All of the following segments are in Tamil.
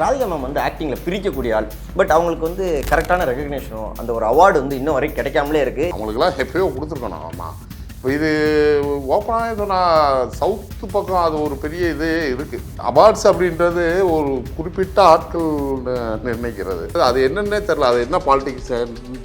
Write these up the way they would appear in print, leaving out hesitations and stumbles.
ராதிகா மேம் வந்து ஆக்டிங்கில் பிரிக்கக்கூடிய ஆள். பட் அவங்களுக்கு வந்து கரெக்டான ரெகக்னேஷனும் அந்த ஒரு அவார்டு வந்து இன்னும் வரைக்கும் கிடைக்காமலே இருக்குது. அவங்களுக்குலாம் எப்பயோ கொடுத்துருக்கணும். ஆமாம், இப்போ இது ஓப்பனாக சொன்னால் சவுத்து பக்கம் அது ஒரு பெரிய இது இருக்குது. அவார்ட்ஸ் அப்படின்றது ஒரு குறிப்பிட்ட ஆட்கள் நிர்ணயிக்கிறது. அது என்னன்னே தெரில, அது என்ன பாலிடிக்ஸ்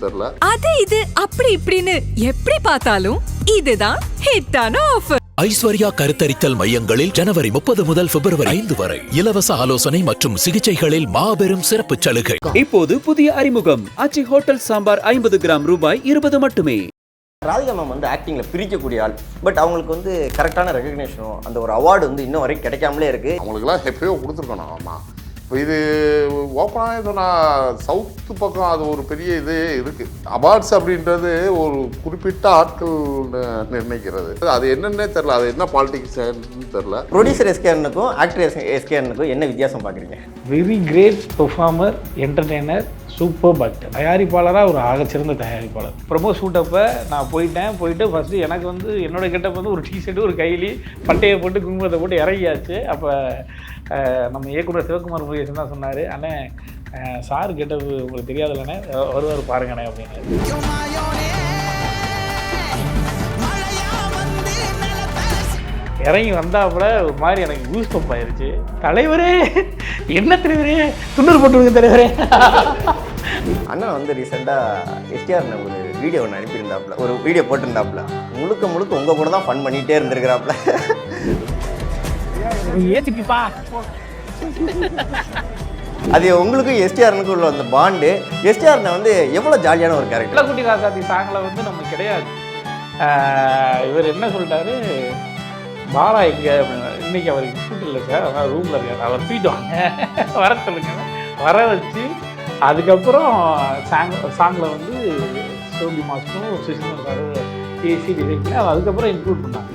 தெரில. அது இது அப்படி இப்படின்னு எப்படி பார்த்தாலும் இதுதான் ஹிட்டான ஆஃபர். ஐஸ்வர்யா கருத்தரித்தல் மையங்களில் ஜனவரி 30 முதல் பிப்ரவரி 5 வரை இலவச ஆலோசனை மற்றும் சிகிச்சைகளில் மாபெரும் சிறப்பு சலுகை. இப்போது புதிய அறிமுகம் ஆச்சி ஹோட்டல் சாம்பார் 50 கிராம் ரூபாய் 20 மட்டுமே. ராதிகா மேம் வந்து ஆக்டிங்கில் பிரிக்கக்கூடிய ஆள். பட் அவங்களுக்கு வந்து கரெக்டான ரெகக்னேஷனும் அந்த ஒரு அவார்டு வந்து இன்னும் வரைக்கும் கிடைக்காமலே இருக்குது. அவங்களுக்குலாம் எப்பயோ கொடுத்துருக்கணும். ஆமாம், இப்போ இது ஓப்பனாக சொன்னால் சவுத்து பக்கம் அது ஒரு பெரிய இது இருக்குது. அவார்ட்ஸ் அப்படின்றது ஒரு குறிப்பிட்ட ஆட்கள் நிர்ணயிக்கிறது. அது என்னன்னே தெரில, அது என்ன பாலிடிக்ஸ் தெரில. ப்ரொடியூசர் எஸ்கேனுக்கும் ஆக்டர் எஸ்கேனுக்கும் என்ன வித்தியாசம் பார்க்குறீங்க? Very great performer, entertainer, super actor, தயாரிப்பாளராக ஒரு ஆகச்சிறந்த தயாரிப்பாளர். ப்ரொமோ ஷூட்டப்போ நான் போயிட்டு ஃபஸ்ட்டு எனக்கு வந்து என்னோடய கெட்டப் வந்து ஒரு டிஷர்ட்டு ஒரு கைலி பட்டையை போட்டு குங்குமத்தை போட்டு இறங்கியாச்சு. அப்போ நம்ம இயக்குனர் சிவகுமார் முருகேசன் தான் சொன்னார், அண்ணே சார் கெட்டப் உங்களுக்கு தெரியாதுல்லண்ணே, வருவார் பாருங்கண்ணே அப்படின்னு. இறங்கி வந்தாப்புல ஒரு மாதிரி எனக்கு கூஸ் பம்ப் ஆயிடுச்சு. தலைவரே என்ன தலைவரே, துண்ணூறு போட்டுருங்க தலைவரே. அண்ணன் வந்து ரீசெண்டாக எஸ்டிஆர் ஒரு வீடியோ ஒன்று அனுப்பியிருந்தாப்புல, ஒரு வீடியோ போட்டிருந்தாப்புல. முழுக்க உங்கள் கூட தான் ஃபன் பண்ணிகிட்டே இருந்திருக்கிறாப்புல. ஏற்றிப்பா அது உங்களுக்கும் எஸ்டிஆர்னுக்கும் உள்ள அந்த பாண்டு. எஸ்டிஆர்னை வந்து எவ்வளோ ஜாலியான ஒரு கேரக்டர். குட்டி ராசாத்தி சாங்கில் வந்து நம்ம கிடையாது. இவர் என்ன சொல்லிட்டாரு, பாலா இங்கே இன்னைக்கு அவருக்கு ஷூட் இல்லை சார், அதனால் ரூமில் இருக்கார், அவர் தூக்கிட்டுவாங்க வர சொல்லுங்க. வர வச்சு அதுக்கப்புறம் சாங்கில் வந்து சோபி மாஸ்டரும் சுஷிந்தர் சாரும் பேசி டிசைன் பண்ணி அதுக்கப்புறம் இன்க்ளூட் பண்ணாங்க.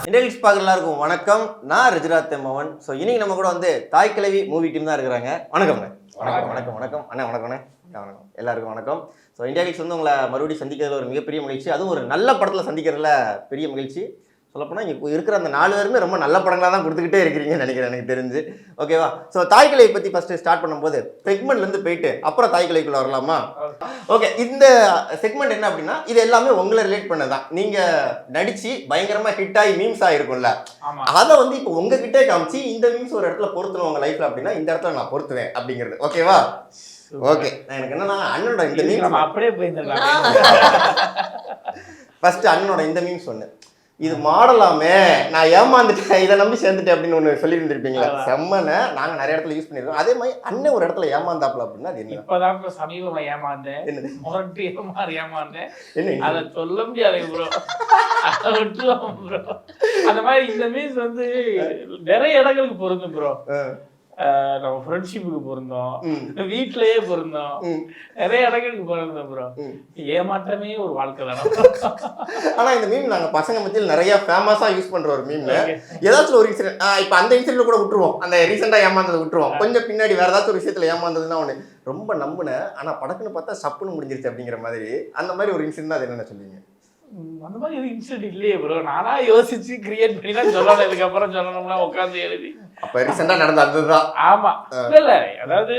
இண்டெலிக்ஸ் பார்க்குற எல்லாருக்கும் வணக்கம். நான் ரஜிராத் மோகன். ஸோ இன்னைக்கு நம்ம கூட வந்து தாய் கிழவி மூவி டீம் தான் இருக்கிறாங்க. வணக்கம்ங்க. வணக்கம் அண்ணா. வணக்கம்ண்ணே. வணக்கம் எல்லாருக்கும் வணக்கம். ஸோ இண்டெலிக்ஸ் வந்து உங்களை மறுபடியும் சந்திக்கிறதுல ஒரு மிகப்பெரிய மகிழ்ச்சி, அதுவும் ஒரு நல்ல படத்தில் சந்திக்கிறதுல பெரிய மகிழ்ச்சி. சொல்லப்போனால் இங்கே இருக்கிற அந்த 4 பேருமே ரொம்ப நல்ல படங்களாக தான் கொடுத்துக்கிட்டே இருக்கிறீங்கன்னு நினைக்கிறேன், எனக்கு தெரிஞ்சு. ஓகேவா? ஸோ தாய் கிழவி பற்றி ஃபஸ்ட்டு ஸ்டார்ட் பண்ணும்போது செக்மெண்ட்லேருந்து போயிட்டு அப்புறம் தாய் கிழவிக்குள்ளே வரலாமா? ஓகே, இந்த செக்மெண்ட் என்ன அப்படின்னா, இது எல்லாமே உங்களை ரிலேட் பண்ணதான். நீங்கள் நடித்து பயங்கரமாக ஹிட் ஆகி மீம்ஸ் ஆகிருக்கும்ல, அதை வந்து இப்போ உங்ககிட்டே காமிச்சு இந்த மீம்ஸ் ஒரு இடத்துல பொருத்தணும் உங்கள் லைஃப்பில் அப்படின்னா இந்த இடத்துல நான் பொருத்துவேன் அப்படிங்கிறது. ஓகேவா? ஓகே, எனக்கு என்னன்னா அண்ணனோட இந்த மீம்ஸ் அப்படியே போயிருந்தேன். ஃபர்ஸ்ட் அண்ணனோட இந்த மீம்ஸ் ஒன்று, இது மாடலாமே நான் ஏமாந்துட்டேன் இதை நம்பி சேர்ந்துட்டேன் அப்படின்னு ஒன்று சொல்லியிருந்துருப்பீங்களா? செம்மனை நாங்கள் நிறைய இடத்துல யூஸ் பண்ணியிருக்கோம். அதே மாதிரி அண்ணன் ஒரு இடத்துல ஏமாந்தாப்புல அப்படின்னா அது என்ன? இப்போதான் சமீபமா ஏமாந்தேன், முரட்டு ஏமாந்தேன். அதை சொல்ல முடியாது ப்ரோ, அதை விட்டுருவோம் ப்ரோ. அந்த மாதிரி இந்த மீன்ஸ் வந்து நிறைய இடங்களுக்கு பொருந்தும் ப்ரோ. நம்ம ஃப்ரெண்ட்ஷிப்புக்கு பொருந்தோம், வீட்லயே பொருந்தோம், நிறைய இடங்களுக்கு பொருந்தோம் ப்ரோ. ஏமாற்றமே ஒரு வாழ்க்கை தானே. ஆனா இந்த மீம் நாங்க பசங்க மத்தியில் நிறைய ஃபேமஸா யூஸ் பண்ற ஒரு மீம். ஏதாச்சும் ஒரு இன்சிடென்ட், இப்ப அந்த இன்சிடென்ட் கூட விட்டுருவோம், அந்த ரீசெண்டா ஏமாந்ததை விட்டுருவோம். கொஞ்சம் பின்னாடி வேற ஏதாச்சும் ஒரு விஷயத்துல ஏமாந்ததுன்னா ஒண்ணு ரொம்ப நம்புனேன், ஆனா படக்குன்னு பார்த்தா சப்புன்னு முடிஞ்சிருச்சு அப்படிங்கிற மாதிரி, அந்த மாதிரி ஒரு இன்சிடென்ட் அது என்னென்ன சொல்லுவீங்க? அந்த மாதிரி எதுவும் இன்சிடென்ட் இல்லையே ப்ரோ, நானா யோசிச்சு கிரியேட் பண்ணி தான் சொல்லணும். இதுக்கப்புறம் சொல்லணும்னா உட்காந்து எழுதி. அப்ப ரீசெண்டா நடந்த அதுதான். ஆமா, இல்ல அதாவது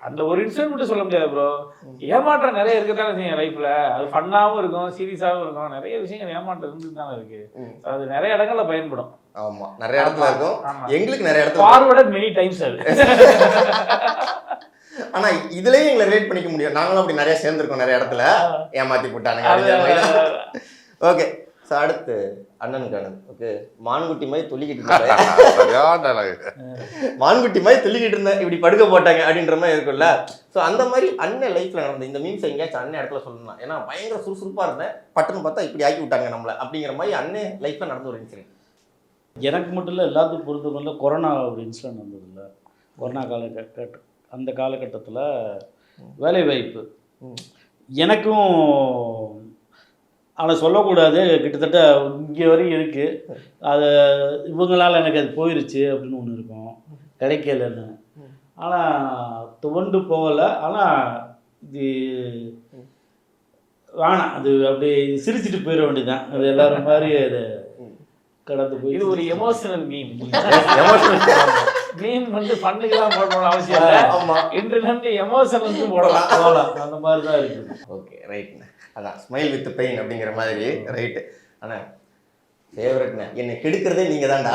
அந்த ஒரு இன்சிடென்ட் மட்டும் சொல்ல முடியாது ப்ரோ. ஏமாற்றம் நிறைய இருக்கத்தானே செய்யும் லைஃப்ல. அது ஃபன்னாவும் இருக்கும், சீரியஸாவும் இருக்கும். நிறைய விஷயங்கள் ஏமாற்றம் இருந்துட்டு தானே இருக்கு. அது நிறைய இடங்கள்ல பயன்படும். ஆமா, நிறைய இடத்துல இருக்கும். எங்களுக்கு நிறைய இடத்துல ஃபார்வர்டட் மெனி டைம்ஸ் அது. ஆனா இதுலயும் எங்களை ரிலேட் பண்ணிக்க முடியும். நாங்களும் அப்படி நிறைய சேர்ந்துருக்கோம், நிறைய இடத்துல ஏமாத்தி போட்டானுங்க. ஓகே, ஸோ அடுத்து அண்ணனுக்கானது. ஓகே, மான்குட்டி மாதிரி துள்ளிக்கிட்டு இருந்தேன், மான்குட்டி மாதிரி துள்ளிக்கிட்டு இருந்தேன், இப்படி படுக்க போட்டாங்க அப்படின்ற மாதிரி இருக்கும்ல. ஸோ அந்த மாதிரி அண்ணன் லைஃப்ல நடந்த இந்த மீம்ஸ் எங்கேயாச்சும் அண்ணன் இடத்துல சொல்லணும், ஏன்னா பயங்கர சுறுசுறுப்பா இருந்தேன், பட்டுன்னு பார்த்தா இப்படி ஆக்கி விட்டாங்க நம்மள அப்படிங்கிற மாதிரி அண்ணன் லைஃப்ல நடந்த ஒரு இன்சிடென்ட். எனக்கு மட்டும் இல்லை, எல்லாத்துக்கும் பொறுத்தவரையில கொரோனா ஒரு இன்சிடென்ட் வந்ததில்லை. கொரோனா அந்த காலகட்டத்தில் வேலைவாய்ப்பு எனக்கும், ஆனால் சொல்லக்கூடாது, கிட்டத்தட்ட இங்கே வரையும் இருக்குது. அது இவங்களால் எனக்கு அது போயிடுச்சு அப்படின்னு ஒன்று இருக்கும், கிடைக்கலன்னு. ஆனால் துவண்டு போகலை. ஆனால் இது வேணாம், அது அப்படியே சிரிச்சுட்டு போயிட வேண்டியதுதான். அது எல்லோரும் மாதிரி அது கடந்து போய் இது ஒரு எமோஷனல் மீம். எமோஷனல். மீம் வந்து ஃபன்னுக்கெல்லாம் போடணும்னு அவசியம் இல்லை. ஆமா. இன்றிலிருந்து எமோஷனலுக்கு போடலாம். போகலாம் அந்த மாதிரி தான் இருக்குது. ஓகே ரைட்ண்ணே. அதான் ஸ்மைல் வித் பெயின் அப்படிங்கிற மாதிரி ரைட்டு. அண்ணா ஃபேவரட்ண்ணே, என்னை கெடுக்கிறதே நீங்கள் தான்டா.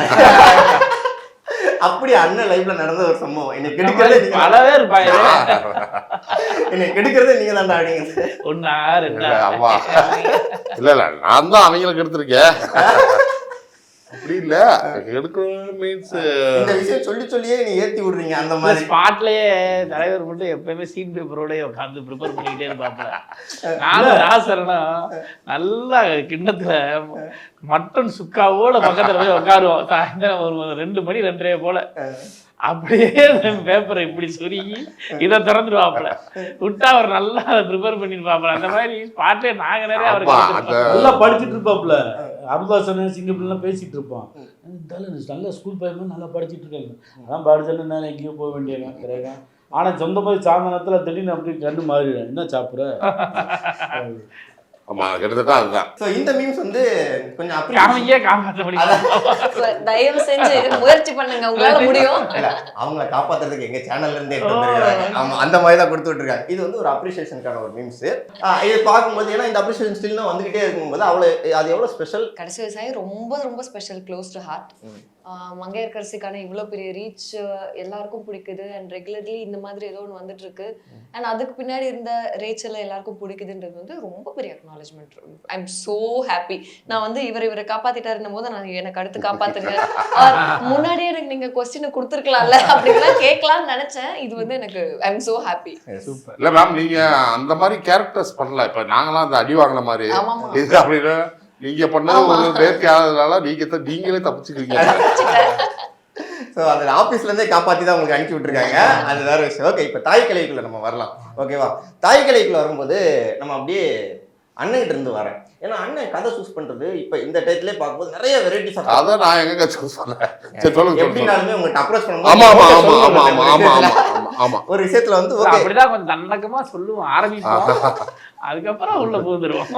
அப்படி அண்ணன் லைஃப்ல நடந்த ஒரு சம்பவம். என்னை கெடுக்கிறதே நீங்க, பலவே இருப்பாங்க. என்னை கெடுக்கிறதே நீங்க தான்டா அப்படிங்கிறது. ஒன்னா ரெண்டா அம்மா இல்ல நான் தான் அவங்களுக்கு எடுத்திருக்கேன். அப்படி இல்ல எடுக்கணும் மீன்ஸ் இந்த விஷயம் சொல்லி சொல்லியே நீ ஏத்தி விடுறீங்க அந்த மாதிரி. ஸ்பாட்லயே தலைவர் மட்டும் எப்பயுமே சீன் பேப்பரோட உட்காந்து ப்ரிப்பேர் பண்ணிக்கிட்டே இருப்பாப்ல. நானும் ராசரனா நல்லா கிண்ணத்துல மட்டன் சுக்காவோட பக்கத்துல போய் உட்காருவோம். சாயந்தரம் ஒரு 2 மணி 2:30 போல அப்படியே பேப்பரை இப்படி சொருகி இதை திறந்துடுவாப்புல. விட்டா அவர் நல்லா அதை ப்ரிப்பேர் பண்ணிருப்பாப்புல. அந்த மாதிரி ஸ்பாட்லயே நாங்க நிறைய அவருக்கு நல்லா படிச்சுட்டு இருப்பாப்புல. அருள்தாசன் சிங்கப்பூர்லாம் பேசிட்டு இருப்பான். நல்ல ஸ்கூல் பையன் நல்லா படிச்சுட்டு இருக்காங்க. அதான் படிச்சேன்னு நான் எங்கேயும் போக வேண்டியவன் கிடையாது. ஆனால் சொந்தமாக சாயந்தரத்துல திடீர்னு அப்படி கண்ணு மாறிடும். என்ன சாப்பிட்ற? ஆமா கிட்டத்தட்ட அதுதான். ஸோ இந்த மீம்ஸ் வந்து கொஞ்சம் அப்படி காமிக்கே காப்பாற்ற முடியும். தயவு செஞ்சு முயற்சி பண்ணுங்க, உங்களால முடியும். இல்ல, அவங்கள காப்பாத்துறதுக்கு எங்க சேனல்ல இருந்தே எடுத்து வந்திருக்காங்க. ஆமா, அந்த மாதிரி தான் கொடுத்து விட்டுருக்காங்க. இது வந்து ஒரு அப்ரிசியேஷனுக்கான ஒரு மீம்ஸ். இது பார்க்கும்போது ஏன்னா இந்த அப்ரிசியேஷன் ஸ்டில் தான் வந்துகிட்டே இருக்கும்போது அவ்வளவு அது எவ்வளவு ஸ்பெஷல். கடைசி விவசாயம் ரொம்ப ரொம்ப ஸ்பெஷல், க்ளோஸ் டு ஹார்ட். மங்கையர்கரசிக்கான இவ்வளோ பெரிய ரீச் எல்லாருக்கும் பிடிக்குது. அண்ட் ரெகுலர்லி இந்த மாதிரி ஏதோ ஒன்று வந்துட்டு இருக்கு. அண்ட் அதுக்கு பின்னாடி இருந்த ரேச்சலை எல்லாருக்கும் பிடிக்குதுன்றது வந்து ரொம்ப பெரிய acknowledgement. I am so happy. நான் வந்து இவரை காப்பாத்திட்டாருன்னும் போது நான் எனக்கு அடுத்து காப்பாத்துங்க, முன்னாடியே எனக்கு நீங்க கொஸ்டினை கொடுத்துருக்கலாம்ல அப்படின்லாம் கேட்கலாம்னு நினைச்சேன். இது வந்து எனக்கு ஐ எம் சோ ஹாப்பி. இல்ல மேம் நீங்க அந்த மாதிரி கேரக்டர்ஸ் பண்ணல. இப்ப நாங்களாம் அந்த அடி வாங்கின மாதிரி இது அப்படின்னு நீங்க பண்ண ஒரு வேர்க்கையானதுனால நீங்களே தப்பிச்சுக்கிறீங்க. ஸோ அந்த ஆஃபீஸ்ல இருந்தே காப்பாற்றி தான் உங்களுக்கு அனுப்பி விட்டுருக்காங்க. அது வேற விஷயம். ஓகே, இப்போ தாய் கலைக்குள்ள நம்ம வரலாம். ஓகேவா? தாய் கலைக்குள்ள வரும்போது நம்ம அப்படியே அண்ணன்கிட்ட இருந்து வரேன். ஏன்னா அண்ணன் கதை சூஸ் பண்றது இப்போ இந்த டைத்திலே பார்க்கும்போது நிறைய வெரைட்டிஸ். அதான் நான் எங்க சூஸ் பண்ணேன். சரி சொல்லுங்க. எப்படினாலுமே உங்கள்கிட்ட அப்ரோச் ஆமா ஆமா ஆமா ஆமா ஆமா பண்ணும்போது ஆமா ஆமா ஆமா ஒரு விஷயத்துல வந்து ஓகே அப்படிதான் கொஞ்சம் தண்டகமா சொல்லுவோம், ஆரம்பிப்போம், அதுக்கப்புறம் உள்ள போந்துருவோம்.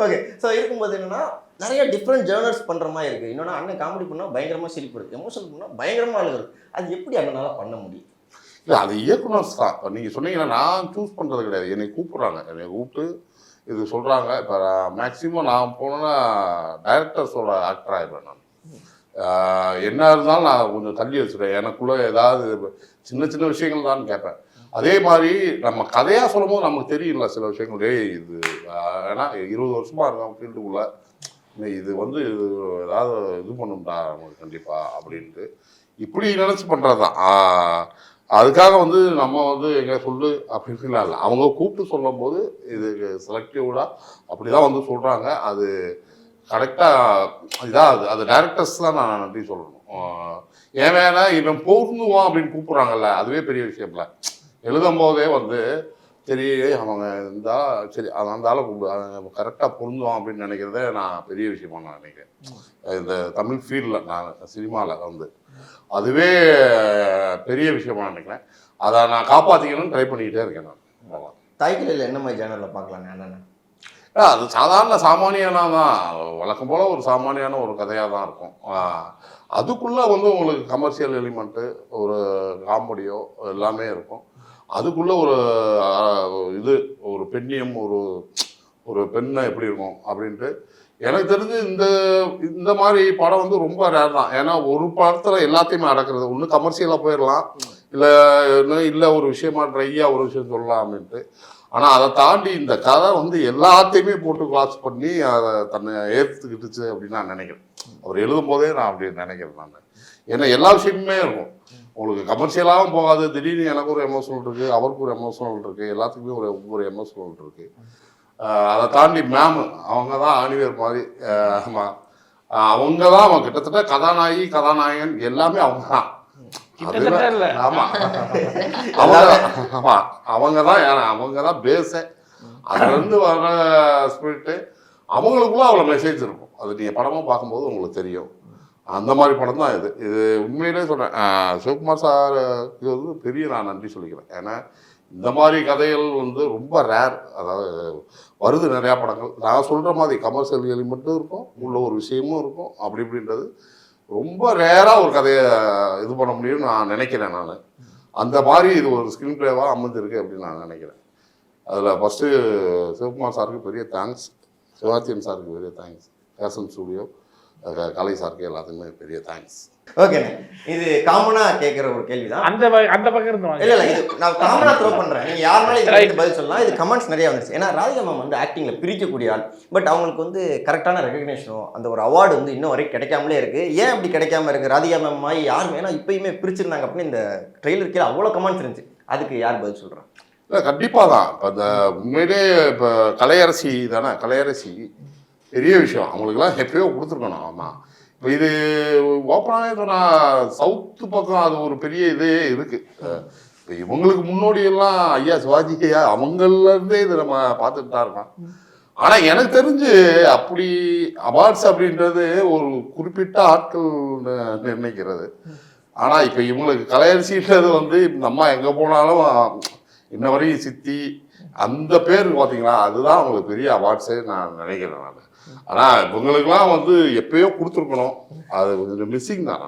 ஓகே. ஸோ இருக்கும்போது என்னன்னா நிறைய டிஃப்ரெண்ட் ஜேர்னல்ஸ் பண்ற மாதிரி இருக்கு. இன்னொன்னா அண்ணன் காமெடி பண்ணா பயங்கரமா சிரிப்பு, எமோஷனல் பண்ணா பயங்கரமா அழுகுறது. அது எப்படி அண்ணனால பண்ண முடியும்? இல்லை அது இயக்குனர்ஸ் தான். இப்போ நீங்கள் சொன்னீங்கன்னா நான் சூஸ் பண்ணுறது கிடையாது. என்னை கூப்பிட்றாங்க, என்னை கூப்பிட்டு இது சொல்கிறாங்க. இப்போ மேக்ஸிமம் நான் போனேன்னா டைரக்டர்ஸோட ஆக்டர் ஆகிடுவேன். நான் என்ன இருந்தாலும் நான் கொஞ்சம் தள்ளி வச்சுருவேன். எனக்குள்ளே ஏதாவது சின்ன சின்ன விஷயங்கள் தான் கேட்பேன். அதே மாதிரி நம்ம கதையாக சொல்லும் போது நமக்கு தெரியல சில விஷயங்கள். இது ஏன்னா 20 வருஷமாக இருக்கோம் ஃபீல்டுக்குள்ளே, இது வந்து ஏதாவது இது பண்ணும்டா நமக்கு கண்டிப்பாக அப்படின்ட்டு இப்படி நினச்சி பண்ணுறது தான். அதுக்காக வந்து நம்ம வந்து எங்கே சொல்லு அப்படின்னு இல்லை. அவங்க கூப்பிட்டு சொல்லும் போது இது செலக்டிவ்டாக அப்படி தான் வந்து சொல்கிறாங்க. அது கரெக்டாக இதாக அது டைரக்டர்ஸ் தான் நான் நன்றி சொல்லணும். ஏன் வேணா இவன் பொருந்துவான் அப்படின்னு கூப்பிட்றாங்கல்ல, அதுவே பெரிய விஷயம்ல. எழுதும் போதே வந்து சரி அவங்க இருந்தா சரி அந்த ஆளை கரெக்டாக பொருந்துவான் அப்படின்னு நினைக்கிறதே நான் பெரிய விஷயமா நான் நினைக்கிறேன். இந்த தமிழ் ஃபீல்டில் நான் சினிமாவில் வந்து அதுவே பெரிய விஷயமா நினைக்கிறேன். அதை நான் காப்பாற்றிக்கணும்னு ட்ரை பண்ணிக்கிட்டே இருக்கேன் நான். தாய்க்கலையில் என்ன மாதிரி ஜேர்னலில் பார்க்கலாம் என்னென்ன? அது சாதாரண சாமானியனாக தான், வழக்கம் போல் ஒரு சாமானியான ஒரு கதையாக தான் இருக்கும். அதுக்குள்ளே வந்து உங்களுக்கு கமர்ஷியல் எலிமெண்ட்டு ஒரு காமெடியோ எல்லாமே இருக்கும். அதுக்குள்ளே ஒரு இது ஒரு பெண்ணியம் ஒரு பெண்ணை எப்படி இருக்கும் அப்படின்ட்டு எனக்கு தெரிஞ்சு இந்த மாதிரி படம் வந்து ரொம்ப ரேர் தான். ஏன்னா ஒரு படத்தில் எல்லாத்தையுமே அடக்கிறது ஒன்று கமர்ஷியலாக போயிடலாம், இல்லை ஒரு விஷயமா ட்ரையாக ஒரு விஷயம் சொல்லலாம் அப்படின்ட்டு. ஆனால் அதை தாண்டி இந்த கதை வந்து எல்லாத்தையுமே போட்டு கிளாஸ் பண்ணி அதை தன்னை ஏற்றுக்கிட்டுச்சு அப்படின்னு நான் நினைக்கிறேன். அவர் எழுதும் போதே நான் அப்படி நினைக்கிறேன் நான். ஏன்னா எல்லா விஷயமுமே இருக்கும், உங்களுக்கு கமர்ஷியலாகவும் போகாது. திடீர்னு எனக்கு ஒரு எமோஷனல் இருக்குது, அவருக்கு ஒரு எமோஷனல் இருக்குது, எல்லாத்துக்குமே ஒவ்வொரு எமோஷனல் இருக்குது. அதை தாண்டி மேம் அவங்க தான் ஆணிவேர் மாதிரி. அவங்க தான் அவன் கிட்டத்தட்ட கதாநாயகி கதாநாயகன் எல்லாமே அவங்க தான். ஆமாம் அவங்க தான் பேஸே. அதுலேருந்து வர ஸ்பிரிட்டு அவங்களுக்குள்ள அவ்வளோ மெசேஜ் இருக்கும். அது நீங்கள் படமாக பார்க்கும்போது உங்களுக்கு தெரியும். அந்த மாதிரி படம் தான் இது. உண்மையிலே சொன்னேன், சிவகுமார் சார் இது வந்து பெரிய நான் நன்றி சொல்லிக்கிறேன். ஏன்னா இந்த மாதிரி கதைகள் வந்து ரொம்ப ரேர். அதாவது வருது நிறையா படங்கள். நான் சொல்கிற மாதிரி கமர்ஷியல் எலிமெண்ட்டும் இருக்கும், உள்ள ஒரு விஷயமும் இருக்கும். அப்படி இப்படின்றது ரொம்ப ரேராக ஒரு கதையை இது பண்ண முடியும்னு நான் நினைக்கிறேன். நான் அந்த மாதிரி இது ஒரு ஸ்க்ரீன் பிளேவாக அமைஞ்சிருக்கு அப்படின்னு நான் நினைக்கிறேன். அதில் ஃபஸ்ட்டு சிவகுமார் சாருக்கு பெரிய தேங்க்ஸ், சிவாஜியன் சாருக்கு பெரிய தேங்க்ஸ், ஃபேஷன் ஸ்டூடியோ கலை சாருக்கு எல்லாத்துக்குமே பெரிய தேங்க்ஸ். ஓகேண்ணே, இது காமனா கேட்குற ஒரு கேள்விதான். அந்த பக்கம் இருந்து வாங்க. இல்ல இது நான் காமனா த்ரோ பண்றேன். நீங்க யாருனாலும் இதுக்கு பதில் சொல்லலாம். இது கமெண்ட்ஸ் நிறைய வந்துருச்சு. ஏன்னா ராதிகா மேம் வந்து ஆக்டிங்ல பிரிக்கக்கூடிய ஆள். பட் அவங்களுக்கு வந்து கரெக்டான ரெகக்னேஷனோ அந்த ஒரு அவார்டு வந்து இன்னும் வரைக்கும் கிடைக்காமலே இருக்கு. ஏன் அப்படி கிடைக்காம இருக்கு? ராதிகா மேம் மாதிரி யாருமே ஏன்னா இப்பயுமே பிரிச்சிருந்தாங்க அப்படின்னு இந்த ட்ரெய்லர் கீழே அவ்வளோ கமெண்ட்ஸ் இருந்துச்சு. அதுக்கு யார் பதில் சொல்றாங்க? இல்லை, கண்டிப்பாக தான். இப்போ அந்த உண்மையிலே இப்போ கலையரசி தானே, கலையரசி பெரிய விஷயம். அவங்களுக்குலாம் எப்பயோ கொடுத்துருக்கணும். ஆமாம், இப்போ இது ஓப்பனாகவே சொன்னால் சவுத்து பக்கம் அது ஒரு பெரிய இதே இருக்குது. இப்போ இவங்களுக்கு முன்னோடியெல்லாம் ஐயா சிவாஜி ஐயா அவங்கள்லேருந்தே இது நம்ம பார்த்துட்டு தான் இருக்கோம். ஆனால் எனக்கு தெரிஞ்சு அப்படி அவார்ட்ஸ் அப்படின்றது ஒரு குறிப்பிட்ட ஆட்கள் நிர்ணயிக்கிறது. ஆனால் இப்போ இவங்களுக்கு கலையரசின்றது வந்து இந்த அம்மா எங்கே போனாலும் இன்ன வரையும் சித்தி அந்த பேர் பார்த்தீங்களா, அதுதான் அவங்களுக்கு பெரிய அவார்ட்ஸே நான் நினைக்கிறேன் நான். ஆனால் இவங்களுக்கெல்லாம் வந்து எப்பயோ கொடுத்துருக்கணும். அது கொஞ்சம் மிஸ்ஸிங் தான்.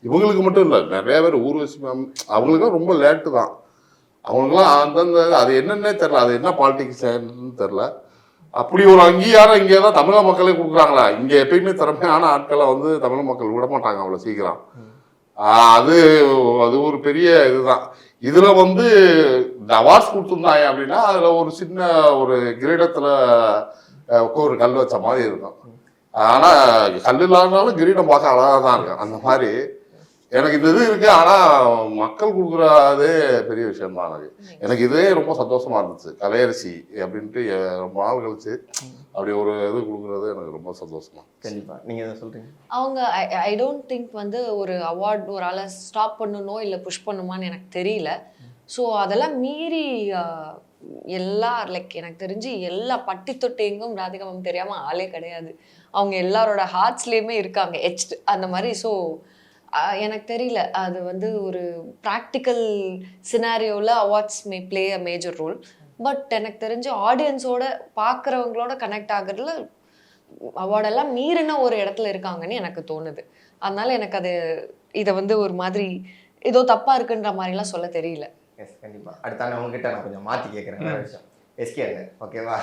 இவங்களுக்கு மட்டும் இல்லை, நிறைய பேர் ஊர்வசி மேம் அவங்களுக்குலாம் ரொம்ப லேட்டு தான். அவங்களுக்குலாம் அந்தந்த அது என்னன்னே தெரில, அது என்ன பாலிட்டிக்ஸ்ன்னு தெரில. அப்படி ஒரு அங்கீகாரம் இங்கே தான் தமிழக மக்களே கொடுக்குறாங்களா? இங்கே எப்பயுமே திறமையான ஆட்களை வந்து தமிழ் மக்கள் விட மாட்டாங்க அவ்வளோ சீக்கிரம். அது அது ஒரு பெரிய இதுதான். இதில் வந்து இந்த அவார்ட்ஸ் கொடுத்துருந்தாங்க அப்படின்னா அதில் ஒரு சின்ன ஒரு கிரீடத்தில் ஒரு கல் வச்ச மாதிரி இருக்கும். ஆனால் கல் இல்லாதனாலும் கிரீடம் பார்க்க அழகாக தான் இருக்கும். அந்த மாதிரி எனக்கு இந்த இது இருக்குது. ஆனால் மக்கள் கொடுக்குறதே பெரிய விஷயம்தான். எனக்கு இதே ரொம்ப சந்தோஷமாக இருந்துச்சு. கலையரசி அப்படின்ட்டு ரொம்ப நாள் கழிச்சு அப்படி ஒரு இது கொடுக்குறது எனக்கு ரொம்ப சந்தோஷமா. கண்டிப்பாக நீங்கள் எதை சொல்கிறீங்க? அவங்க ஐ டோன்ட் திங்க் வந்து ஒரு அவார்ட் ஒரு ஆளை ஸ்டாப் பண்ணணும் இல்லை புஷ் பண்ணுமான்னு எனக்கு தெரியல. ஸோ அதெல்லாம் மீறி எல்லா லைக் எனக்கு தெரிஞ்சு எல்லா பட்டி தொட்டி எங்கும் ராதிகா மேம் தெரியாமல் ஆளே கிடையாது. அவங்க எல்லாரோட ஹார்ட்ஸ்லேயுமே இருக்காங்க எச்ட் அந்த மாதிரி. ஸோ எனக்கு தெரியல, அது வந்து ஒரு ப்ராக்டிக்கல் சினாரியோவில் awards may play a major role. But எனக்கு தெரிஞ்சு ஆடியன்ஸோட பார்க்குறவங்களோட கனெக்ட் ஆகுறதுல அவார்டெல்லாம் மீறின ஒரு இடத்துல இருக்காங்கன்னு எனக்கு தோணுது. அதனால எனக்கு அது இதை வந்து ஒரு மாதிரி ஏதோ தப்பாக இருக்குன்ற மாதிரிலாம் சொல்ல தெரியல. எஸ், கண்டிப்பாக. அடுத்தாங்க உங்ககிட்ட நான் கொஞ்சம் மாற்றி கேட்குறேன் வேறு விஷயம். எஸ்கே அண்ணன், ஓகேவா?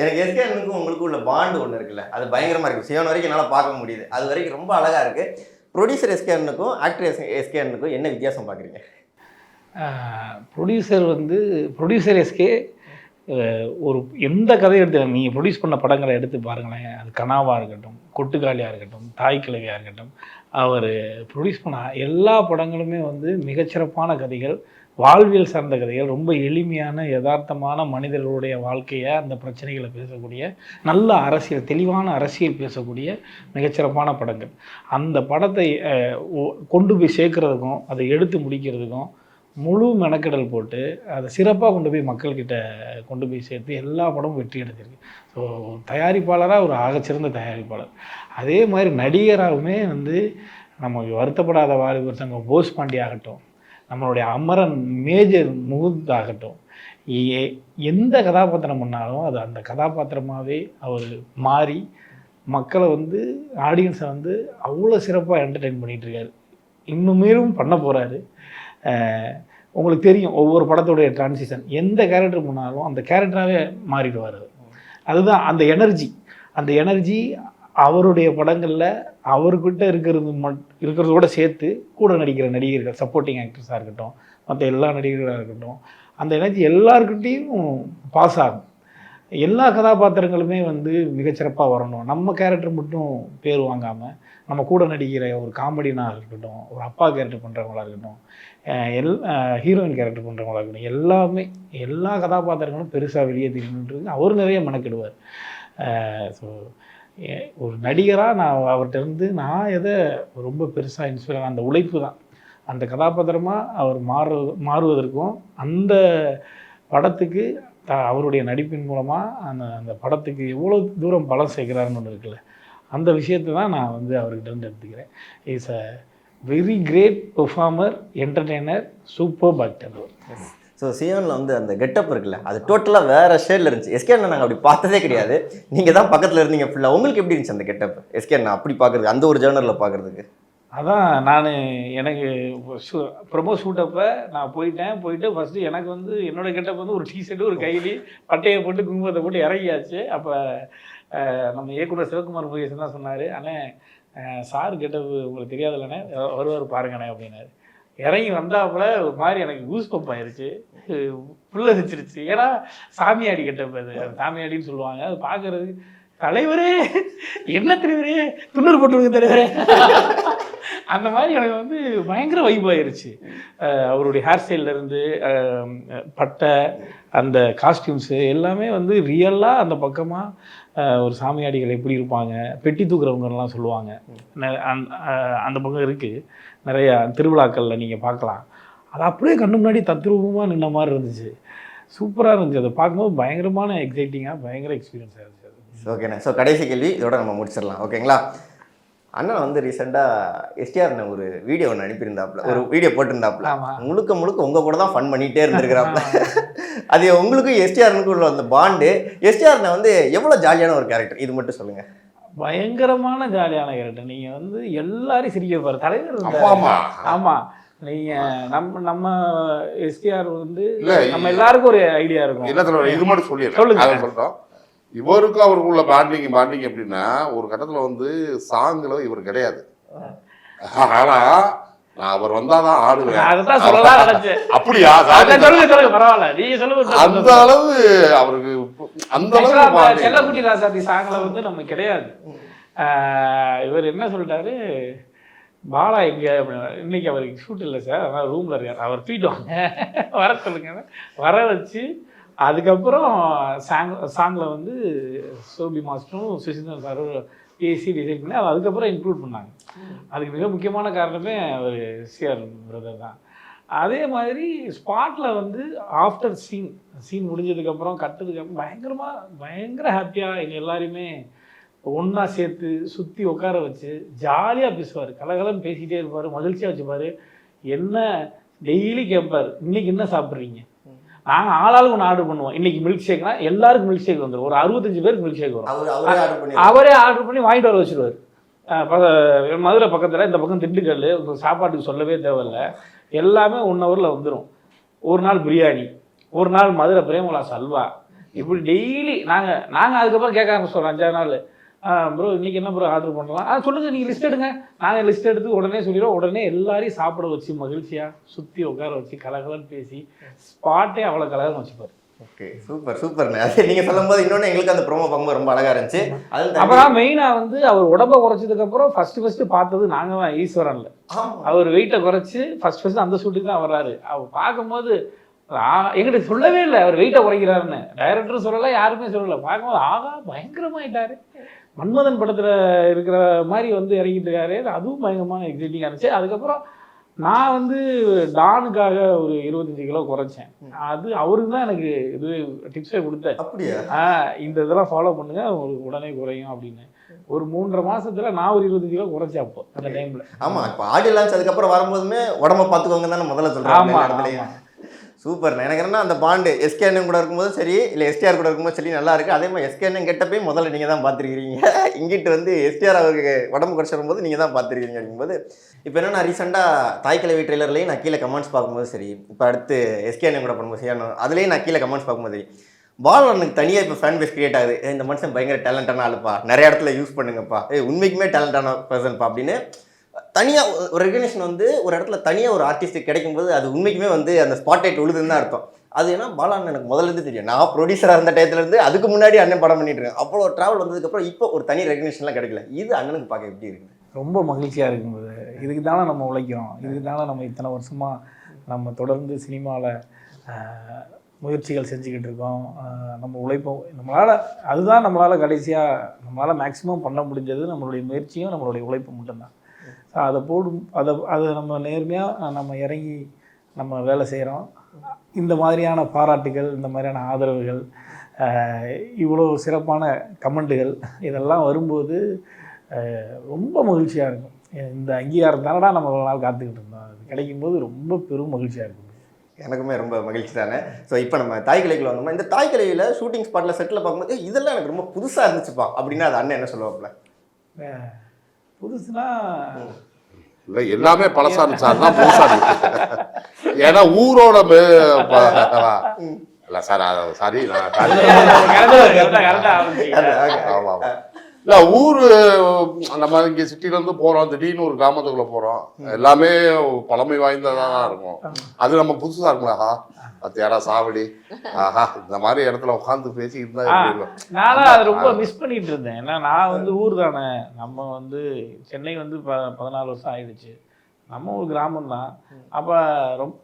எனக்கு எஸ்கே அண்ணனுக்கும் உங்களுக்கும் உள்ள பாண்டு ஒன்று இருக்குல்ல, அது பயங்கரமாக இருக்குது. சிவன் வரைக்கும் என்னால் பார்க்க முடியுது. அது வரைக்கும் ரொம்ப அழகாக இருக்குது. ப்ரொடியூசர் எஸ்கே அண்ணனுக்கும் ஆக்டர் எஸ்கே அண்ணனுக்கும் என்ன வித்தியாசம் பார்க்குறீங்க? ப்ரொடியூசர் எஸ்கே ஒரு எந்த கதையை எடுத்து நீங்கள் ப்ரொடியூஸ் பண்ண படங்களை எடுத்து பாருங்களேன். அது கனாவாக இருக்கட்டும், கொட்டுக்காளியாக இருக்கட்டும், தாய் கிழவியாக இருக்கட்டும், அவர் ப்ரொடியூஸ் பண்ண எல்லா படங்களுமே வந்து மிகச்சிறப்பான கதைகள், வாழ்வியல் சார்ந்த கதைகள், ரொம்ப எளிமையான யதார்த்தமான மனிதர்களுடைய வாழ்க்கையை அந்த பிரச்சனைகளை பேசக்கூடிய நல்ல அரசியல், தெளிவான அரசியல் பேசக்கூடிய மிகச்சிறப்பான படங்கள். அந்த படத்தை கொண்டு போய் சேர்க்குறதுக்கும் அதை எடுத்து முடிக்கிறதுக்கும் முழு மெனக்கெடல் போட்டு அதை சிறப்பாக கொண்டு போய் மக்கள்கிட்ட கொண்டு போய் சேர்த்து எல்லா படமும் வெற்றி அடைஞ்சிருக்கு. ஸோ தயாரிப்பாளராக ஒரு ஆகச்சிறந்த தயாரிப்பாளர். அதே மாதிரி நடிகராகவுமே வந்து நமக்கு வருத்தப்படாத வாலிபர் சங்கம் போஸ் பாண்டி ஆகட்டும், நம்மளுடைய அமரன் மேஜர் முகுந்த் ஆகட்டும், எந்த கதாபாத்திரம் பண்ணாலும் அது அந்த கதாபாத்திரமாகவே அவர் மாறி மக்களை வந்து ஆடியன்ஸை வந்து அவ்வளோ சிறப்பாக என்டர்டெயின் பண்ணிகிட்ருக்காரு. இன்னுமேலும் பண்ண போகிறாரு. உங்களுக்கு தெரியும் ஒவ்வொரு படத்துடைய டிரான்சிஷன், எந்த கேரக்டர் பண்ணாலும் அந்த கேரக்டராகவே மாறிடுவார். அதுதான் அந்த எனர்ஜி அவருடைய படங்களில் அவர்கிட்ட இருக்கிறதோட சேர்த்து கூட நடிக்கிற நடிகர்கள், சப்போர்ட்டிங் ஆக்டர்ஸாக இருக்கட்டும், மற்ற எல்லா நடிகர்களாக இருக்கட்டும், அந்த எனர்ஜி எல்லாருக்கிட்டையும் பாஸ் ஆகும். எல்லா கதாபாத்திரங்களுமே வந்து மிகச்சிறப்பாக வரணும். நம்ம கேரக்டர் மட்டும் பேர் வாங்காமல் நம்ம கூட நடிக்கிற ஒரு காமெடினாக இருக்கட்டும், ஒரு அப்பா கேரக்டர் பண்ணுறவங்களா இருக்கட்டும், ஹீரோயின் கேரக்டர் பண்ணுறவங்களா இருக்கட்டும், எல்லா கதாபாத்திரங்களும் பெருசாக வெளியே தெரியணுன்றது அவர் நிறைய மெனக்கிடுவார். ஸோ ஒரு நடிகராக நான் அவர்கிட்ட இருந்து நான் எதை ரொம்ப பெருசாக இன்ஸ்பயர் அந்த உழைப்பு தான். அந்த கதாபாத்திரமாக அவர் மாறுவதற்கும் அந்த படத்துக்கு அவருடைய நடிப்பின் மூலமாக அந்த படத்துக்கு எவ்வளோ தூரம் பலம் சேர்க்கிறாருன்னு ஒன்று இருக்குல்ல, அந்த விஷயத்தை தான் நான் வந்து அவர்கிட்ட இருந்து எடுத்துக்கிறேன். Is a very great performer, entertainer, super actor. So சியானில் வந்து அந்த கெட்டப் இருக்குல்ல அது டோட்டலாக வேற ஷேடில் இருந்துச்சு. எஸ்கே அண்ணா நாங்கள் அப்படி பார்த்ததே கிடையாது. நீங்கள் தான் பக்கத்தில் இருந்தீங்க ஃபுல்லாக. உங்களுக்கு எப்படி இருந்துச்சு அந்த கெட்டப் எஸ்கே அண்ணா அப்படி பார்க்குறதுக்கு, அந்த ஒரு ஜேர்னலில் பார்க்குறதுக்கு? அதான் எனக்கு ப்ரொமோ ஷூட்டப்போ நான் போயிட்டு ஃபஸ்ட்டு எனக்கு வந்து என்னோடய கெட்டப் வந்து ஒரு டிஷர்ட்டு ஒரு கைலி பட்டையை போட்டு குங்குமத்தை போட்டு இறங்கியாச்சு. அப்போ நம்ம இயக்குனர் சிவகுமார் முருகேசன் தான் சொன்னார், அண்ணே சார் கெட்டப் உங்களுக்கு தெரியாதுல்லண்ணே, வருவார் பாருங்கண்ணே அப்படின்னாரு. இறங்கி வந்தாப்புல ஒரு மாதிரி எனக்கு கூஸ் பம்ப் ஆயிடுச்சு, புள்ள வச்சிருச்சு. ஏன்னா சாமியாடி கெட்டப் அது சாமியாடின்னு சொல்லுவாங்க. அது பார்க்கறது தலைவரே என்ன தலைவரே துண்ணூறு போட்டு தலைவரே அந்த மாதிரி எனக்கு வந்து பயங்கர வைப் ஆயிருச்சு. அவருடைய ஹேர் ஸ்டைல்லேருந்து பட்டை அந்த காஸ்டியூம்ஸு எல்லாமே வந்து ரியலாக அந்த பக்கமாக ஒரு சாமியாடிகள் எப்படி இருப்பாங்க, பெட்டி தூக்குறவங்கலாம் சொல்லுவாங்க. அந்த பக்கம் இருக்குது நிறையா திருவிழாக்களில் நீங்கள் பார்க்கலாம். அது அப்படியே கண்ணு முன்னாடி தத்ரூபமாக நின்ன மாதிரி இருந்துச்சு. சூப்பராக இருந்துச்சு. அதை பார்க்கும்போது பயங்கரமான எக்ஸைட்டிங்காக பயங்கர எக்ஸ்பீரியன்ஸாக இருந்துச்சு. ஓகேண்ணே. ஸோ கடைசி கேள்வி இதோட நம்ம முடிச்சிடலாம், ஓகேங்களா? அண்ணன் வந்து ரீசெண்டாக எஸ்டிஆர் ஒரு வீடியோ ஒன்று அனுப்பியிருந்தாப்புல, ஒரு வீடியோ போட்டிருந்தாப்புல, முழுக்க உங்கள் கூட தான் ஃபன் பண்ணிகிட்டே இருந்திருக்கிறாப்புல. அது உங்களுக்கும் எஸ்டிஆர்னுக்கும் உள்ள அந்த பாண்டு, எஸ்டிஆர்னை வந்து எவ்வளோ ஜாலியான ஒரு கேரக்டர், இது மட்டும் சொல்லுங்கள். பயங்கரமான ஜாலியான கேரக்டர். நீங்கள் வந்து எல்லாரையும் சிரிக்க வைப்பார் தலைவர். ஆமாம், நீங்கள் நம்ம எஸ்டிஆர் வந்து நம்ம எல்லாருக்கும் ஒரு ஐடியா இருக்கும். இது மட்டும் சொல்லிடுறேன். இவருக்கும் அவருக்குள்ள பாண்டிங் எப்படின்னா, ஒரு கட்டத்தில் வந்து சாங்கில் இவர் கிடையாது. ஆனா நான் அவர் வந்தாதான் ஆடுவேன். அப்படியா? அந்த அளவு அவருக்கு அந்த அளவு செல்லக்குட்டி ராசாத்தி சாங்கில் வந்து நம்ம கிடையாது. இவர் என்ன சொல்லிட்டாரு, பாலா எங்கே அப்படின்னா, இன்னைக்கு அவருக்கு ஷூட் இல்லை சார், அதனால் ரூமில் இருக்கார், அவர் தூக்கிட்டு வாங்க வர சொல்லுங்க. வர வச்சு அதுக்கப்புறம் சாங்கில் வந்து சோபி மாஸ்டரும் சுசிந்தன் சாரும் பேசி டிசைட் பண்ணி அதை அதுக்கப்புறம் இன்க்ளூட் பண்ணாங்க. அதுக்கு மிக முக்கியமான காரணமே அவர் சிஆர் பிரதர் தான். அதே மாதிரி ஸ்பாட்டில் வந்து ஆஃப்டர் சீன் முடிஞ்சதுக்கப்புறம் கட்டதுக்கப்புறம் பயங்கர ஹாப்பியாக எங்கள் எல்லாரையுமே ஒன்றா சேர்த்து சுற்றி உட்கார வச்சு ஜாலியாக பேசுவார், கலகலன்னு பேசிகிட்டே இருப்பார், மகிழ்ச்சியாக வச்சுப்பார். என்ன டெய்லி கேட்பார், இன்றைக்கி என்ன சாப்பிட்றீங்க, நாங்கள் ஆளாளுக்கு ஒன்று ஆர்டர் பண்ணுவோம். இன்றைக்கி மில்க் ஷேக்னா எல்லாருக்கும் மில்க் ஷேக் வந்துடும், ஒரு 65 பேருக்கு மில்க் ஷேக் வரும். அவரே ஆர்டர் பண்ணி வாங்கிட்டு வர வச்சுருவார். மதுரை பக்கத்தில், இந்த பக்கம் திண்டுக்கல், உங்களுக்கு சாப்பாட்டுக்கு சொல்லவே தேவையில்லை, எல்லாமே 1 ஹவரில் வந்துடும். ஒரு நாள் பிரியாணி, ஒரு நாள் மதுரை பிரேமலாஸ் அல்வா, இப்படி டெய்லி நாங்கள் அதுக்கப்புறம் கேட்க ஆரம்பிச்சோம் 5 நாள். ப்ரோ இன்றைக்கி என்ன ப்ரோ ஆர்டர் பண்ணலாம், சொல்லுங்கள் நீங்கள் லிஸ்ட் எடுங்க. நாங்கள் லிஸ்ட் எடுத்து உடனே சொல்லிடுவோம். உடனே எல்லாரையும் சாப்பிட வச்சு மகிழ்ச்சியாக சுற்றி உட்கார வச்சு கலகலன்னு பேசி ஸ்பாட்டே அவ்வளோ கலகலன்னு வச்சுப்பார். Okay, super. அது நீங்கள் சொல்லும் போது இன்னொன்று எங்களுக்கு அந்த ப்ரோமோ பார்க்கும்போது ரொம்ப அழகாக இருந்துச்சு. அப்புறம் மெயினாக வந்து அவர் உடம்பை குறைச்சதுக்கப்புறம் ஃபஸ்ட்டு பார்த்தது நாங்கள் தான் ஈஸ்வரனில். அவர் வெயிட்டை குறைச்சி ஃபஸ்ட்டு அந்த ஷூட்டுக்கு தான் வர்றாரு. அவர் பார்க்கும்போது எங்கிட்ட சொல்லவே இல்லை அவர் வெயிட்டை குறைக்கிறாருன்னு. டைரக்டரும் சொல்லலை, யாருமே சொல்லலை. பார்க்கும்போது ஆகா பயங்கரமாயிட்டாரு, மன்மதன் படத்தில் இருக்கிற மாதிரி வந்து இறங்கிட்டு இருக்காரு. அதுவும் பயங்கரமான எக்ஸைட்டிங்காக இருந்துச்சு. அதுக்கப்புறம் நான் வந்து டானுக்காக ஒரு 25 கிலோ குறைச்சேன். அது அவருக்கு தான் எனக்கு இது டிப்ஸே கொடுத்தேன். அப்படியா? இந்த இதெல்லாம் ஃபாலோ பண்ணுங்க உங்களுக்கு உடனே குறையும் அப்படின்னு. ஒரு 3.5 மாசத்துல நான் ஒரு 25 கிலோ குறைச்சேன் அப்போ அந்த டைம்ல. ஆமா, இப்போ ஆடியோ லான்ச் அதுக்கப்புறம் வரும்போதுமே உடம்ப பார்த்துக்கோங்க தானே முதல்ல சொல்றாங்க. சூப்பர்ண்ணே. எனக்கு என்னன்னா அந்த பாண்டு எஸ்கே அண்ணன் கூட இருக்கும்போது சரி, இல்லை எஸ்டிஆர் கூட இருக்கும்போது சரி நல்லா இருக்குது. அதே மாதிரி எஸ்கே அண்ணன் கெட்டப்பே முதல்ல நீங்கள் தான் பார்த்துருக்கிறீங்க. இங்கிட்டு வந்து எஸ்டிஆர் அவருக்கு உடம்பு குறைச்சி வரும்போது நீங்கள் தான் பார்த்துருக்கீங்க. அப்படிங்கும்போது இப்போ என்னன்னா ரீசெண்டாக தாய்க்கிழவி ட்ரெய்லர்லேயும் நான் கீழே கமெண்ட்ஸ் பார்க்கும்போது சரி, இப்போ அடுத்து எஸ்கே அண்ணன் கூட பண்ணும்போது சரி, அதுலேயும் நான் கீழே கமெண்ட்ஸ் பார்க்கும்போது சரி, பாலனுக்கு தனியாக இப்போ ஃபேன் பேஸ் கிரியேட் ஆகுது. இந்த மனுஷன் பயங்கர டேலண்டான ஆளுப்பா, நிறைய இடத்துல யூஸ் பண்ணுங்கப்பா, உண்மைக்குமே டேலண்டான பர்சன்ப்பா அப்படின்னு தனியாக ஒரு ரெகக்னேஷன் வந்து ஒரு இடத்துல தனியாக ஒரு ஆர்டிஸ்ட்டுக்கு கிடைக்கும்போது அது உண்மைக்குமே வந்து அந்த ஸ்பாட்லைட் உழுதுன்னு தான் அர்த்தம். அது ஏன்னா பாலான்னு எனக்கு முதல்லேருந்து தெரியும். நான் ப்ரொடியூசராக இருந்த டயத்துலேருந்து அதுக்கு முன்னாடி அண்ணன் படம் பண்ணிட்டு இருக்கேன். அவ்வளோ ட்ராவல் வந்ததுக்கப்புறம் இப்போ ஒரு தனி ரெகக்னேஷன்லாம் கிடைக்கல. இது அண்ணனுக்கு பார்க்க எப்படி இருக்குது? ரொம்ப மகிழ்ச்சியாக இருக்கும்போது இதுக்கு தானே நம்ம உழைக்கிறோம், இதுக்கு தானே நம்ம இத்தனை வருஷமாக நம்ம தொடர்ந்து சினிமாவில் முயற்சிகள் செஞ்சுக்கிட்டு இருக்கோம். நம்ம உழைப்போம், நம்மளால் கடைசியாக நம்மளால் மேக்ஸிமம் பண்ண முடிஞ்சது நம்மளுடைய முயற்சியும் நம்மளுடைய உழைப்பு மட்டும்தான். அதை நம்ம நேர்மையாக நம்ம இறங்கி நம்ம வேலை செய்கிறோம். இந்த மாதிரியான பாராட்டுகள், இந்த மாதிரியான ஆதரவுகள், இவ்வளோ சிறப்பான கமெண்ட்டுகள் இதெல்லாம் வரும்போது ரொம்ப மகிழ்ச்சியாக இருக்கும். இந்த அங்கீகாரம் தானடா நம்ம இவ்வளோ நாள் காத்துக்கிட்டு இருந்தோம், அது கிடைக்கும்போது ரொம்ப பெரும் மகிழ்ச்சியாக இருக்கும். எனக்குமே ரொம்ப மகிழ்ச்சி தானே. ஸோ இப்போ நம்ம தாய்க்கிளைக்குள்ள வந்தோம்னா இந்த தாய்க்கிளையில் ஷூட்டிங் ஸ்பாட்டில் செட்டில் பார்க்கும்போது இதெல்லாம் எனக்கு ரொம்ப புதுசாக இருந்துச்சுப்பா அப்படின்னா அது அண்ணன் என்ன சொல்லுவாப்புல? புதுசுனா இல்லை எல்லாமே பழசா இருந்துச்சா தான் புதுசா இருக்கு. ஏன்னா ஊரோட இல்லை சார் சாரி ஆமா ஆமா இல்லை ஊர் நம்ம இங்கே சிட்டிலேருந்து போகிறோம், திடீர்னு ஒரு கிராமத்துக்குள்ளே போகிறோம், எல்லாமே பழமை வாய்ந்ததாக தான் இருக்கும். அது நம்ம புதுசாக இருக்குங்களா பத்தியாரா சாவடி ஆஹா இந்த மாதிரி இடத்துல உட்காந்து பேசி இருந்தா நானும் அதை ரொம்ப மிஸ் பண்ணிட்டு இருந்தேன். ஏன்னா நான் வந்து ஊர் தானே, நம்ம வந்து சென்னை வந்து 14 வருஷம் ஆயிடுச்சு, நம்ம ஒரு கிராமம் தான். அப்போ ரொம்ப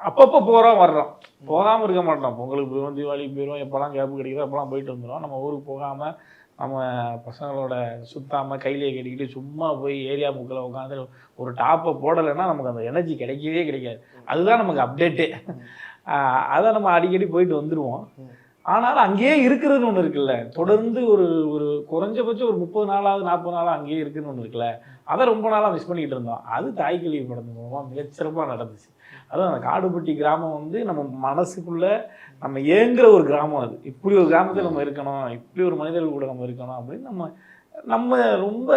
அப்பப்போ போகிறோம் வர்றோம், போகாமல் இருக்க மாட்டோம். பொங்கலுக்கு போயிடும், தீபாவளிக்கு போயிடும், எப்போல்லாம் கேப்பு கிடைக்குதோ அப்போல்லாம் போயிட்டு வந்துடும். நம்ம ஊருக்கு போகாமல் நம்ம பசங்களோட சுத்தாமல் கையிலேயே கட்டிக்கிட்டு சும்மா போய் ஏரியா முக்கில் உட்காந்து ஒரு டாப்பை போடலைன்னா நமக்கு அந்த எனர்ஜி கிடைக்கவே கிடைக்காது. அதுதான் நமக்கு அப்டேட்டே. அதை நம்ம அடிக்கடி போயிட்டு வந்துடுவோம். ஆனாலும் அங்கேயே இருக்கிறதுன்னு ஒன்று இருக்குல்ல, தொடர்ந்து ஒரு ஒரு குறைஞ்சபட்சம் ஒரு 30 நாளாவது 40 நாளாக அங்கேயே இருக்குதுன்னு ஒன்று இருக்குல்ல, அதை ரொம்ப நாளாக மிஸ் பண்ணிக்கிட்டு இருந்தோம். அது தாய்க்கிளவி படத்து மூலமாக மிகச்சிறப்பாக நடந்துச்சு. அதுவும் அந்த காடுபட்டி கிராமம் வந்து நம்ம மனசுக்குள்ளே நம்ம ஏங்குற ஒரு கிராமம். அது இப்படி ஒரு கிராமத்தில் நம்ம இருக்கணும், இப்படி ஒரு மனிதர்கள் கூட நம்ம இருக்கணும் அப்படின்னு நம்ம ரொம்ப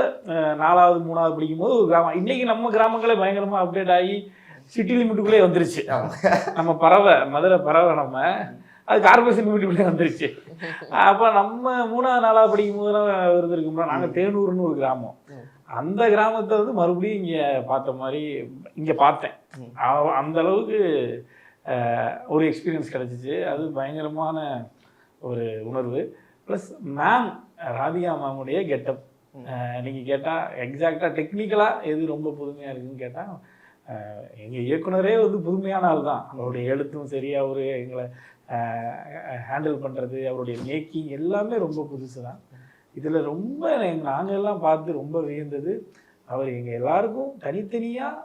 4வது 3வது படிக்கும்போது ஒரு கிராமம். இன்றைக்கி நம்ம கிராமங்களே பயங்கரமாக அப்டேட் ஆகி சிட்டி லிமிட்டுக்குள்ளே வந்துருச்சு. நம்ம பறவை மதுரை பறவை நம்ம அது கார்பரேஷன் லிமிட்டுக்குள்ளே வந்துருச்சு. அப்போ நம்ம 3வது 4வது படிக்கும் போது இருந்திருக்கோம்னா நாங்கள் தேனூர்னு ஒரு கிராமம், அந்த கிராமத்தை வந்து மறுபடியும் இங்கே பார்த்த மாதிரி இங்கே பார்த்தேன். அந்த அளவுக்கு ஒரு எக்ஸ்பீரியன்ஸ் கிடச்சிச்சு. அது பயங்கரமான ஒரு உணர்வு. ப்ளஸ் மேம் ராதிகா மேமுடைய கெட்டப் நீங்கள் கேட்டால் எக்ஸாக்டாக டெக்னிக்கலாக எது ரொம்ப புதுமையாக இருக்குதுன்னு கேட்டால் எங்கள் இயக்குனரே வந்து புதுமையான ஆள் தான். அவருடைய எழுத்தும் சரி, அவர் எங்களை ஹேண்டில் பண்ணுறது, அவருடைய மேக்கிங் எல்லாமே ரொம்ப புதுசு தான். இதில் ரொம்ப நாங்கள் எல்லாம் பார்த்து ரொம்ப வியந்தது, அவர் எங்கள் எல்லாருக்கும் தனித்தனியாக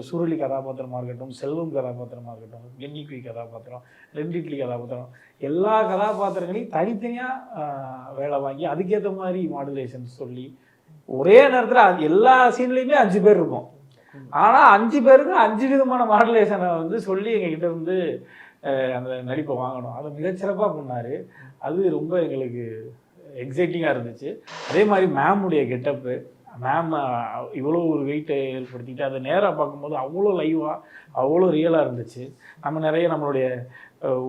சுருளி கதாபாத்திரமாக இருக்கட்டும், செல்வம் கதாபாத்திரமாக இருக்கட்டும், எண்ணிக்கை கதாபாத்திரம், 2 இட்லி கதாபாத்திரம், எல்லா கதாபாத்திரங்களையும் தனித்தனியாக வேலை வாங்கி அதுக்கேற்ற மாதிரி மாடுலேஷன் சொல்லி ஒரே நேரத்தில் எல்லா சீன்லேயுமே 5 பேர் இருக்கும். ஆனால் 5 பேருக்கு 5 விதமான மாடுலேஷனை வந்து சொல்லி எங்ககிட்ட வந்து அந்த நடிப்பை வாங்கணும். அதை மிகச்சிறப்பாக பண்ணார். அது ரொம்ப எங்களுக்கு எக்ஸைட்டிங்காக இருந்துச்சு. அதே மாதிரி மேமுடைய கெட்டப்பு, மேம் இவ்வளோ ஒரு வெயிட்டை ஏற்படுத்திட்டு அதை நேராக பார்க்கும்போது அவ்வளோ லைவாக அவ்வளோ ரியலாக இருந்துச்சு. நம்ம நிறைய நம்மளுடைய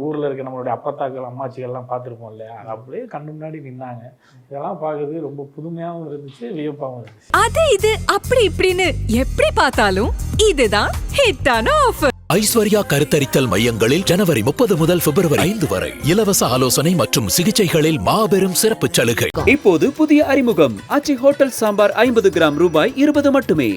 ஊரில் இருக்க நம்மளுடைய அப்பத்தாக்கள் அம்மாச்சிகள்லாம் பார்த்துருப்போம் இல்லையா, அது அப்படியே கண்ணு முன்னாடி நின்னாங்க. இதெல்லாம் பார்க்குறது ரொம்ப புதுமையாகவும் இருந்துச்சு, வியப்பாகவும் இருந்துச்சு. அது இது அப்படி இப்படின்னு எப்படி பார்த்தாலும் இதுதான் ஹிட்டான ஆஃபர். ஐஸ்வர்யா கருத்தரித்தல் மையங்களில் ஜனவரி 30 முதல் பிப்ரவரி 5 வரை இலவச ஆலோசனை மற்றும் சிகிச்சைகளில் மாபெரும் சிறப்பு சலுகை. இப்போது புதிய அறிமுகம் ஆச்சி ஹோட்டல் சாம்பார் 50 கிராம் ரூபாய் 20 மட்டுமே.